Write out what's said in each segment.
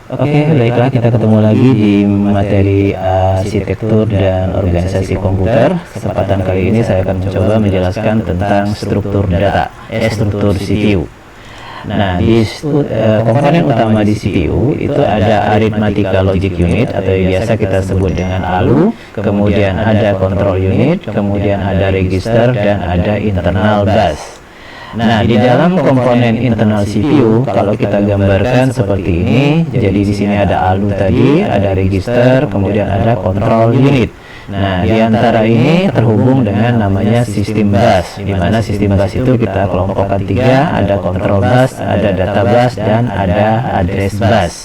Oke, baiklah, kita ketemu lagi di materi arsitektur dan organisasi komputer. Kesempatan kali ini saya akan mencoba menjelaskan tentang struktur data, struktur CPU. Nah, di komponen utama di CPU itu ada Arithmetic Logic Unit atau yang biasa kita sebut dengan ALU, kemudian ada Control Unit, kemudian ada Register, dan ada Internal Bus. Nah, di dalam komponen internal CPU, kalau kita gambarkan seperti ini, jadi di sini ada ALU tadi, ada register, kemudian ada control unit. Nah, di antara ini terhubung dengan namanya sistem bus, di mana sistem bus itu kita kelompokkan tiga, ada control bus, ada data bus, dan ada address bus.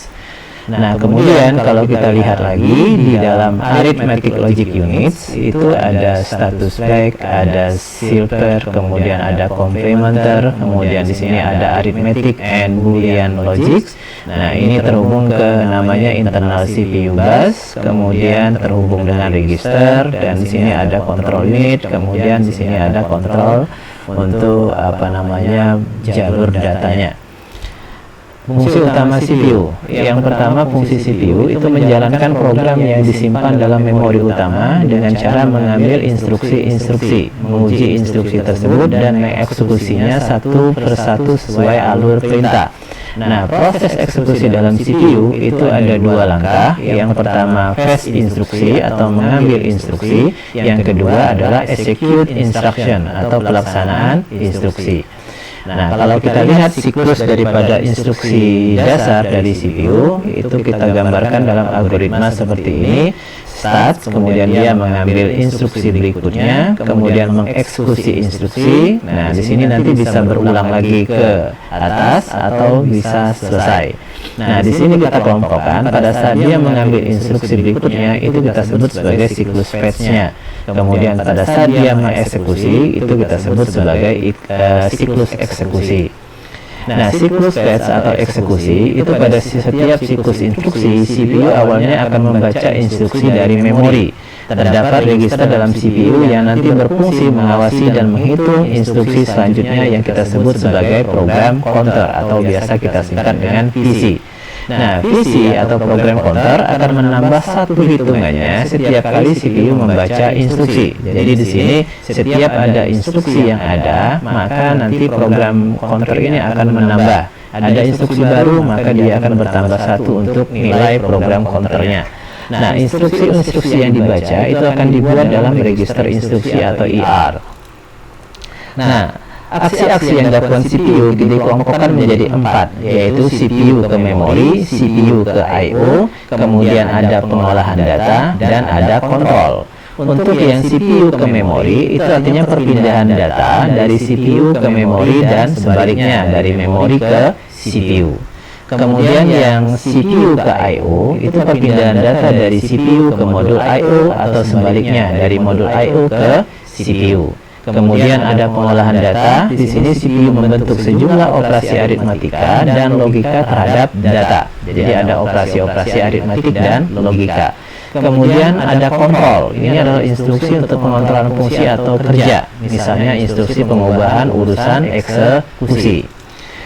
Nah, kemudian kalau kita lihat lagi di dalam Arithmetic Logic Units itu ada status flag, ada silver, kemudian ada complementer, kemudian di sini ada arithmetic and boolean logics. Nah, ini terhubung ke namanya internal CPU bus, kemudian terhubung dengan register, dan di sini ada control unit, kemudian di sini ada control untuk jalur datanya. Fungsi utama CPU. Yang pertama, fungsi CPU itu menjalankan program yang disimpan dalam memori utama dengan cara mengambil instruksi-instruksi, menguji instruksi tersebut dan mengeksekusinya satu persatu sesuai alur perintah. Nah, proses eksekusi dalam CPU itu ada dua langkah. Yang pertama, fetch instruksi atau mengambil instruksi. Yang kedua adalah execute instruction atau pelaksanaan instruksi. Nah, kalau kita lihat siklus daripada instruksi dasar dari CPU, itu kita gambarkan dalam algoritma seperti ini. Start, kemudian dia mengambil instruksi berikutnya, kemudian mengeksekusi instruksi. Nah, di sini nanti bisa berulang lagi ke atas atau bisa selesai. Nah, di sini kita kelompokkan pada saat dia mengambil instruksi berikutnya itu kita sebut sebagai siklus fetch-nya. Kemudian pada saat dia mengeksekusi itu kita sebut sebagai siklus eksekusi. Nah, siklus fetch atau eksekusi itu pada setiap siklus instruksi, CPU awalnya akan membaca instruksi dari memori. Terdapat register dalam CPU yang nanti berfungsi mengawasi dan menghitung instruksi selanjutnya yang kita sebut sebagai program counter atau biasa kita singkat dengan PC. Nah, PC atau program counter akan menambah satu hitungannya setiap kali CPU membaca instruksi. Jadi di sini setiap ada instruksi yang ada, maka nanti program counter ini akan menambah. Ada instruksi baru, maka dia akan bertambah satu untuk nilai program counternya. Nah, instruksi-instruksi yang dibaca itu akan dibuat dalam register instruksi atau ER. Nah, aksi-aksi yang dilakukan CPU dikelompokkan menjadi 4, yaitu CPU ke memori, CPU ke I/O, kemudian ada pengolahan data, dan ada kontrol. Untuk yang CPU ke memori, itu artinya perpindahan data dari CPU ke memori dan sebaliknya dari memori ke CPU. Kemudian yang CPU ke I/O, itu perpindahan data dari CPU ke modul I/O atau sebaliknya dari modul I/O ke CPU. Kemudian ada pengolahan data. Di sini CPU membentuk sejumlah operasi aritmatika dan logika terhadap data. Jadi ada operasi-operasi aritmatik dan logika. Kemudian ada kontrol. Ini adalah instruksi untuk pengontrolan fungsi atau kerja. Misalnya instruksi pengubahan urusan eksekusi.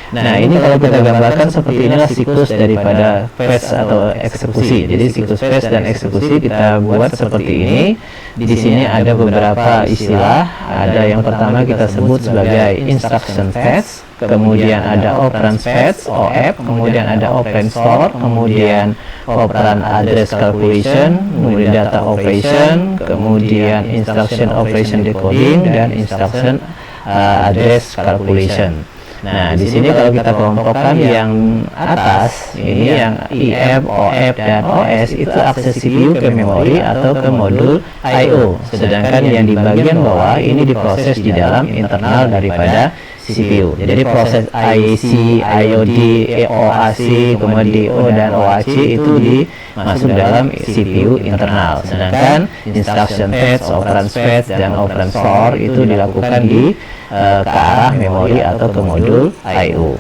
Nah, ini kalau kita gambarkan seperti inilah siklus daripada fetch atau eksekusi. Jadi siklus fetch dan eksekusi kita buat seperti ini. Di sini ada beberapa istilah. Ada yang pertama kita sebut sebagai instruction fetch, kemudian ada operand fetch (OF), kemudian ada operand store, kemudian operand address calculation, kemudian data operation, kemudian instruction operation decoding, dan instruction address calculation. Nah, di sini kalau kita kelompokkan yang atas, ini yang IF, OF, dan OS itu akses CPU ke memori atau ke modul I/O. Sedangkan yang di bagian bawah ini diproses di dalam internal daripada CPU. Jadi proses IC, IOD, OAC, kemudian DO, dan OAC itu masuk dalam CPU internal. Sedangkan instruction fetch, operand fetch, dan operand store itu dilakukan ke arah memori atau ke modul I/O.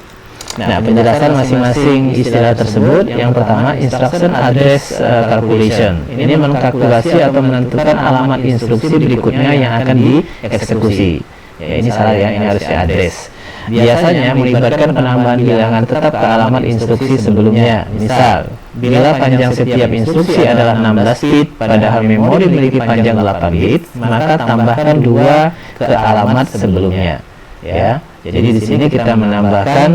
Nah, penjelasan masing-masing istilah tersebut. Yang pertama, instruction address calculation. Ini mengkalkulasi atau menentukan alamat instruksi berikutnya yang akan dieksekusi. Ya, ini salah ya, ini harusnya address. biasanya melibatkan penambahan bilangan tetap ke alamat instruksi sebelumnya. Misal, bila panjang setiap instruksi adalah 16 bit, padahal memori memiliki panjang 8 bit, maka tambahkan 2 ke alamat sebelumnya. Ya, jadi di sini kita menambahkan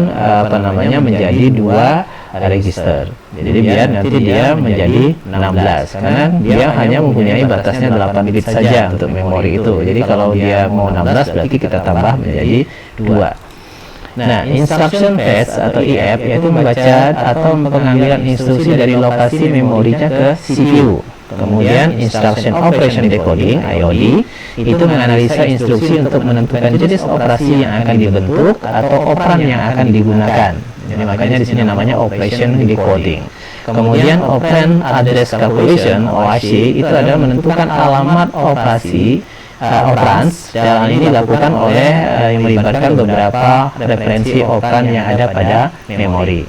menjadi 2 register. Jadi biar nanti dia menjadi 16, karena dia hanya mempunyai batasnya 8 bit saja untuk memori itu. Jadi kalau dia mau 16 berarti kita tambah menjadi 2. Nah, instruction fetch atau IF yaitu membaca atau pengambilan instruksi dari lokasi memorinya ke CPU. Kemudian instruction operation decoding (IOD) itu menganalisa instruksi untuk menentukan jenis operasi yang akan dibentuk atau operan yang akan digunakan. Jadi makanya di sini namanya operation decoding. Kemudian operand address calculation (OAC) itu adalah menentukan alamat operasi operands, dan ini dilakukan oleh yang melibatkan beberapa referensi operan yang ada pada memori.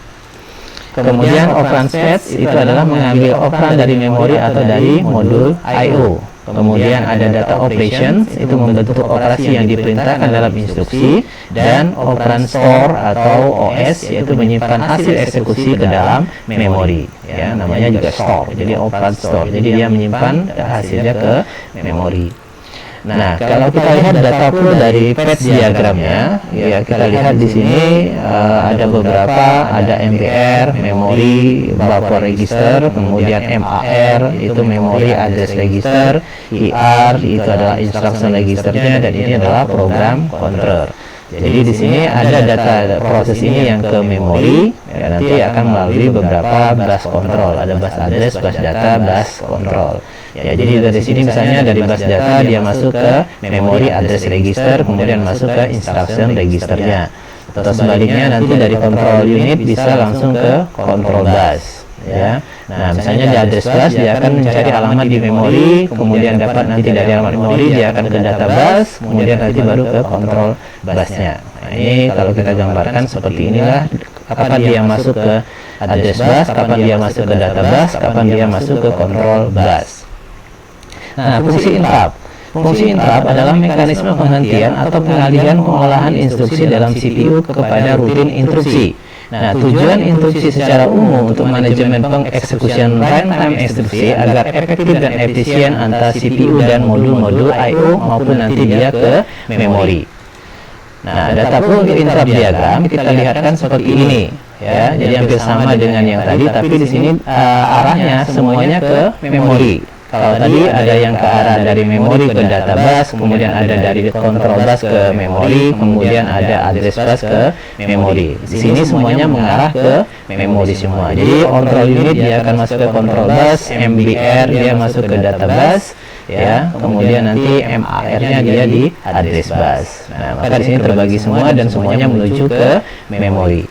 Kemudian operand fetch itu adalah mengambil operan dari memori atau dari modul I/O. Kemudian ada data operations, itu membentuk operasi yang diperintahkan dalam instruksi, dan operand store atau OS yaitu menyimpan hasil eksekusi ke dalam memori. Ya, namanya juga store. Jadi operand store. Jadi dia menyimpan hasilnya ke memori. Nah, kalau kita lihat data flow dari fetch diagramnya, ya kita lihat di sini ada beberapa, ada MBR, memori buffer register, kemudian MAR itu memori address register, IR itu adalah instruction registernya, dan ini adalah program controller. Jadi di sini ada data proses ini yang ke memori, ya, nanti akan melalui beberapa bus control, ada bus address, bus data, bus control. Ya, jadi dari sini misalnya dari bus data dia masuk ke memori address register, kemudian masuk ke instruction registernya. Atau sebaliknya nanti dari control unit bisa langsung ke control bus. Ya, nah misalnya di address bus dia akan mencari alamat di memori, kemudian dapat nanti dari alamat memori dia akan ke data bus, kemudian nanti baru ke control busnya. Nah, ini kalau kita gambarkan seperti inilah, kapan dia masuk ke address bus, kapan dia masuk ke data bus, kapan dia masuk ke control bus. Nah, fungsi interrupt. Fungsi interrupt adalah mekanisme penghentian atau pengalihan pengolahan instruksi dalam CPU kepada rutin instruksi. Nah, tujuan instruksi secara umum untuk manajemen pengeksekusian runtime instruksi agar efektif dan efisien antara CPU dan modul-modul I/O maupun nanti dia ke memori. Nah, data flow interrupt diagram kita lihatkan seperti ini, ya. Jadi hampir sama dengan yang tadi, tapi di sini arahnya semuanya ke memori. Kalau tadi ada yang ke arah dari memori ke data bus, kemudian ada dari control bus ke memori, kemudian ada address bus ke memori. Di sini semuanya mengarah ke memori semua. Jadi control unit dia akan masuk ke control bus, MBR dia masuk ke data bus, ya. Kemudian nanti MAR-nya dia di address bus. Nah, maka di sini terbagi semua dan semuanya menuju ke memori.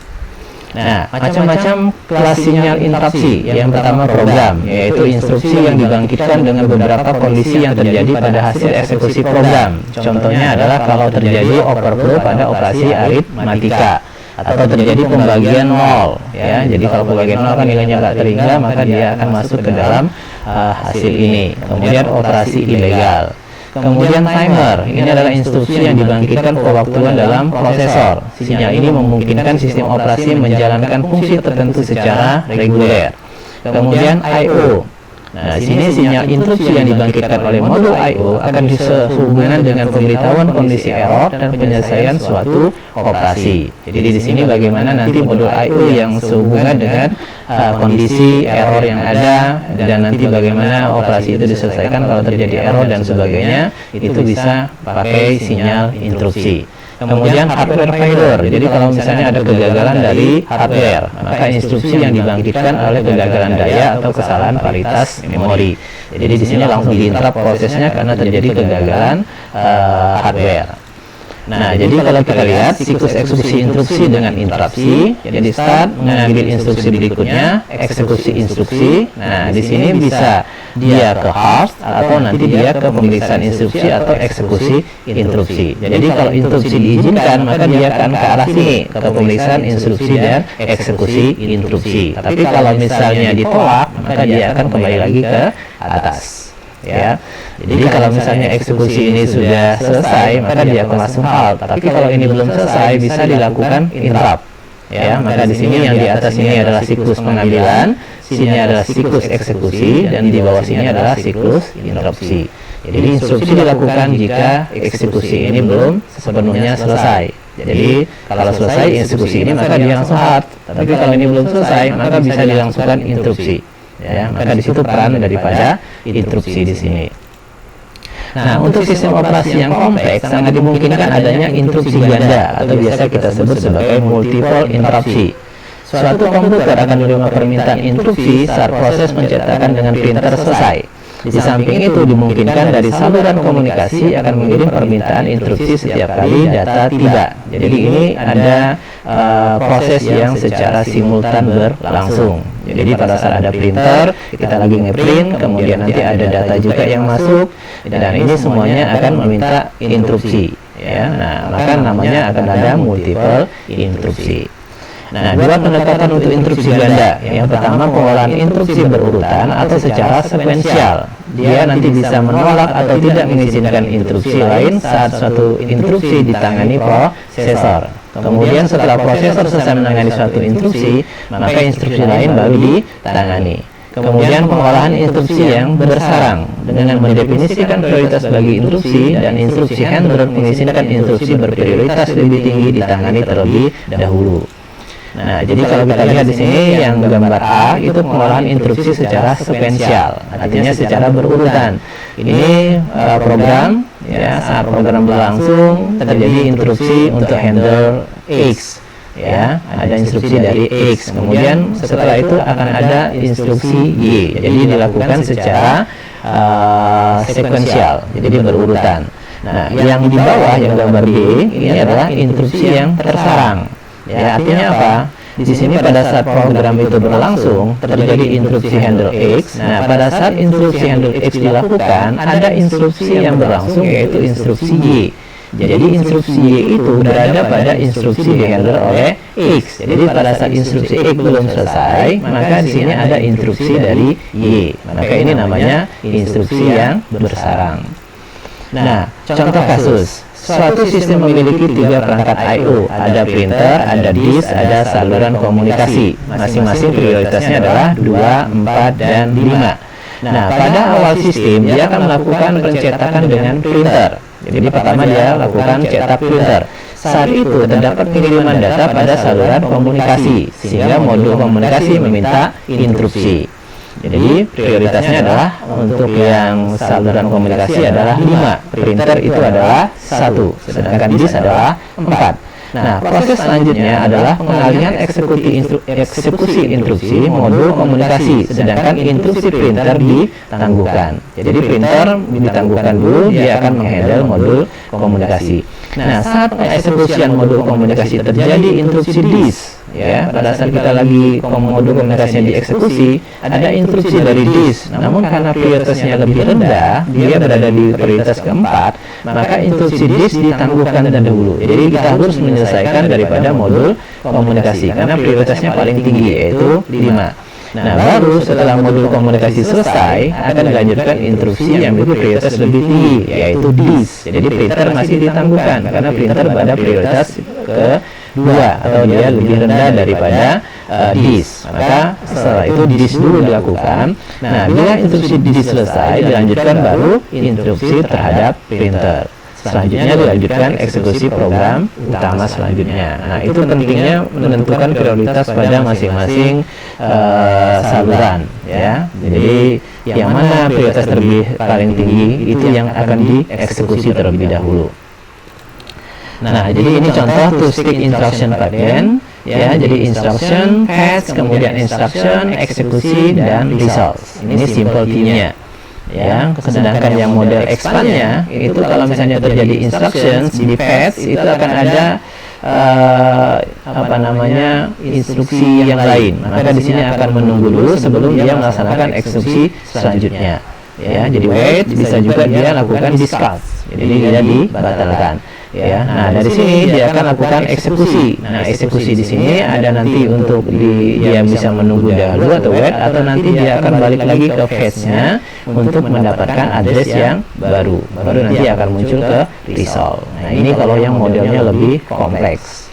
Nah, macam-macam kelas sinyal interupsi. Yang pertama program, yaitu instruksi yang dibangkitkan dengan beberapa kondisi yang terjadi pada hasil eksekusi program. Contohnya adalah kalau terjadi overflow pada operasi aritmatika, atau terjadi pembagian nol, ya. Jadi kalau pembagian nol kan nilainya nggak terhingga, maka dia akan masuk ke dalam hasil ini. Kemudian operasi ilegal. Kemudian timer, ini adalah instruksi yang dibangkitkan pewaktuan dalam prosesor. Sinyal ini memungkinkan sistem operasi menjalankan fungsi tertentu secara reguler. Kemudian I/O. Nah, di sini sinyal interupsi yang dibangkitkan oleh modul I/O akan sehubungan dengan pemberitahuan kondisi error dan penyelesaian suatu operasi. Jadi di sini bagaimana nanti modul I/O yang sehubungan dengan kondisi error yang ada, dan nanti bagaimana operasi itu diselesaikan kalau terjadi error dan sebagainya, itu bisa pakai sinyal interupsi. Kemudian hardware failure. Jadi kalau misalnya ada kegagalan dari hardware, maka instruksi yang dibangkitkan oleh kegagalan daya atau kesalahan paritas memori. Jadi di sini langsung diinterrupt prosesnya karena terjadi kegagalan hardware. Nah, jadi kalau kita lihat siklus eksekusi instruksi dengan interupsi, jadi start mengambil instruksi berikutnya, eksekusi instruksi. Nah, di sini bisa dia ke host atau nanti dia ke pemeriksaan instruksi atau eksekusi interupsi. Jadi kalau interupsi diizinkan, maka dia akan ke arah sini, ke pemeriksaan instruksi dan eksekusi interupsi. Tapi kalau misalnya ditolak, maka dia akan kembali lagi ke atas. ya. Jadi kalau misalnya eksekusi ini sudah selesai, maka dia akan langsung halt. Tapi kalau ini belum selesai, bisa dilakukan interrupt, ya. Maka di sini yang di atas ini adalah siklus pengambilan, sini adalah siklus eksekusi, dan di bawah sini adalah siklus interupsi. Jadi instruksi dilakukan jika eksekusi ini belum sepenuhnya selesai. Jadi kalau selesai eksekusi ini, maka dia langsung halt. Tapi kalau ini belum selesai, maka bisa dilangsungkan interupsi. Ya, maka di situ peran daripada interupsi di sini. Nah, untuk sistem operasi yang kompleks sangat dimungkinkan adanya interupsi ganda atau biasa kita sebut sebagai multiple interupsi. Suatu komputer akan menerima permintaan interupsi saat proses pencetakan dengan printer selesai. Di samping itu dimungkinkan dari saluran komunikasi akan mengirim permintaan interupsi setiap kali data tiba. Jadi ini ada proses yang secara simultan berlangsung. Jadi pada saat ada printer, kita lagi ngeprint, kemudian nanti ada data juga yang masuk, dan ini semuanya akan meminta interupsi. Ya, nah maka namanya akan ada multiple interupsi. Nah, dua pendekatan untuk interupsi ganda. Yang pertama, pengolahan interupsi berurutan atau secara sekuensial. Dia nanti bisa menolak atau tidak mengizinkan interupsi lain saat suatu interupsi ditangani prosesor. Kemudian setelah prosesor selesai menangani suatu interupsi, maka instruksi lain baru ditangani. Kemudian pengolahan interupsi yang bersarang dengan mendefinisikan prioritas bagi interupsi, dan instruksi handler mengizinkan interupsi berprioritas lebih tinggi ditangani terlebih dahulu. Nah, jadi kalau kita lihat di sini yang gambar A itu pengolahan interupsi secara sekuensial, artinya secara berurutan. Ini program, ya, saat program berlangsung terjadi interupsi untuk handle X, ya, ada instruksi dari X. Kemudian setelah itu akan ada instruksi Y. Jadi dilakukan secara sekuensial, jadi berurutan. Nah, yang di bawah yang gambar B ini adalah interupsi yang tersarang. Ya, artinya apa? Di sini pada saat program itu berlangsung terjadi instruksi handle X. Nah, pada saat instruksi handle X dilakukan, ada instruksi yang berlangsung yaitu instruksi Y. Jadi instruksi Y itu berada pada instruksi dihandle oleh X. Jadi pada saat instruksi X belum selesai, maka di sini ada instruksi dari Y. Maka ini namanya instruksi yang bersarang. Nah, contoh kasus. Suatu sistem memiliki 3 perangkat I/O, ada printer, ada disk, ada saluran komunikasi. Masing-masing prioritasnya adalah 2, 4, dan 5. Nah, pada awal sistem dia akan melakukan pencetakan dengan printer. Jadi pertama dia lakukan cetak printer. Saat itu terdapat pengiriman data pada saluran komunikasi, sehingga modul komunikasi meminta interupsi. Jadi prioritasnya adalah untuk yang saluran komunikasi adalah 5, printer itu adalah 1, sedangkan disk adalah 4. Nah, proses selanjutnya adalah pengalihan eksekusi instruksi modul komunikasi, sedangkan instruksi printer ditangguhkan. Jadi printer ditangguhkan dulu, dia akan menghandle modul komunikasi. Nah, saat pengeksekusian modul komunikasi terjadi instruksi disk, ya, pada saat kita lagi modul komunikasinya dieksekusi, ada instruksi dari disk. Namun karena prioritasnya lebih rendah, dia berada di prioritas keempat, maka instruksi disk ditangguhkan dahulu. Jadi kita harus menyelesaikan daripada modul komunikasi karena prioritasnya paling tinggi yaitu 5. Nah, baru setelah modul komunikasi selesai akan dilanjutkan instruksi yang memiliki prioritas lebih tinggi yaitu disk. Jadi printer masih ditangguhkan karena printer pada prioritas kedua atau dia lebih rendah daripada disk. Maka setelah itu disk dulu dilakukan. Nah, bila instruksi disk selesai dilanjutkan baru instruksi terhadap printer. Selanjutnya dilanjutkan eksekusi program utama selanjutnya. Nah, itu pentingnya menentukan prioritas pada masing-masing saluran, ya. Jadi yang mana prioritas paling tinggi itu yang akan dieksekusi terlebih dahulu. Nah, jadi ini contoh two-stick instruction pattern, ya. Jadi instruction, fetch, kemudian instruction, eksekusi, dan results. Ini simple T-nya. Ya, sedangkan yang model expand-nya itu kalau misalnya terjadi instructions di fetch itu akan ada instruksi yang lain. Maka di sini akan menunggu dulu sebelum dia melaksanakan eksekusi selanjutnya. Ya, jadi wait bisa juga dia lakukan discard. Jadi dia dibatalkan. ya. Nah, dari sini dia akan lakukan eksekusi. Nah, eksekusi di sini ada nanti untuk dia bisa menunggu dahulu atau wait, atau nanti dia akan balik lagi ke fetch-nya untuk mendapatkan address yang baru nanti akan muncul ke result. Nah, ini kalau yang modelnya lebih kompleks.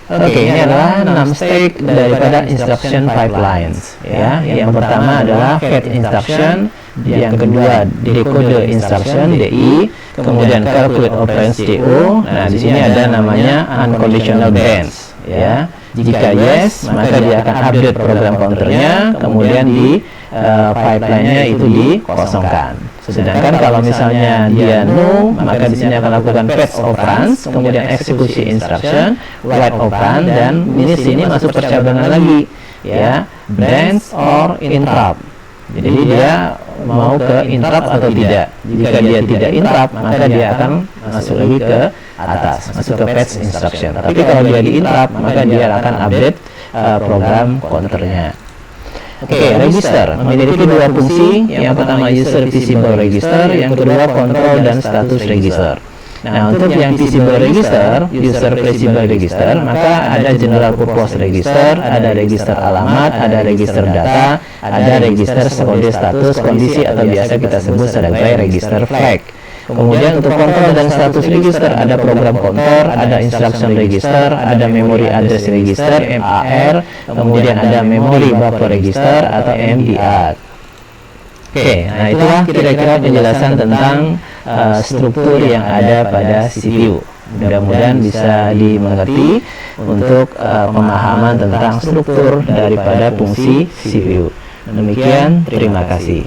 Oke, ini adalah 6 step daripada instruction pipelines, ya. Yang pertama adalah fetch instruction, yang kedua decode instruction (DI), kemudian calculate operands (CO). Nah, di sini ada namanya unconditional bands, ya. Jika yes, maka dia akan update program counternya, kemudian di pipeline-nya itu dikosongkan. Sedangkan kalau misalnya dia no, maka di sini akan lakukan fetch operands, kemudian eksekusi instruction, write operand, dan ini sini masuk percabangan lagi, ya, branch or interrupt. Jadi dia mau ke interrupt atau tidak. Jika dia tidak interrupt, maka dia akan masuk lagi ke atas, masuk ke fetch instruction. Tapi kalau dia di interrupt, maka dia akan update program counternya. Oke, register memiliki dua fungsi. Yang pertama user visible register, yang kedua control dan status register. Nah, untuk yang visible register, user visible register, maka ada general purpose register, ada register alamat, ada register data, ada register kode status kondisi atau biasa kita sebut sebagai register flag. Kemudian untuk control dan status register ada program counter, ada instruction register, ada memory address register (MAR), kemudian ada memory buffer register atau MBR. Oke, nah itulah kira-kira penjelasan tentang struktur yang ada pada CPU. Mudah-mudahan bisa dimengerti untuk pemahaman tentang struktur daripada fungsi CPU. Demikian, terima kasih.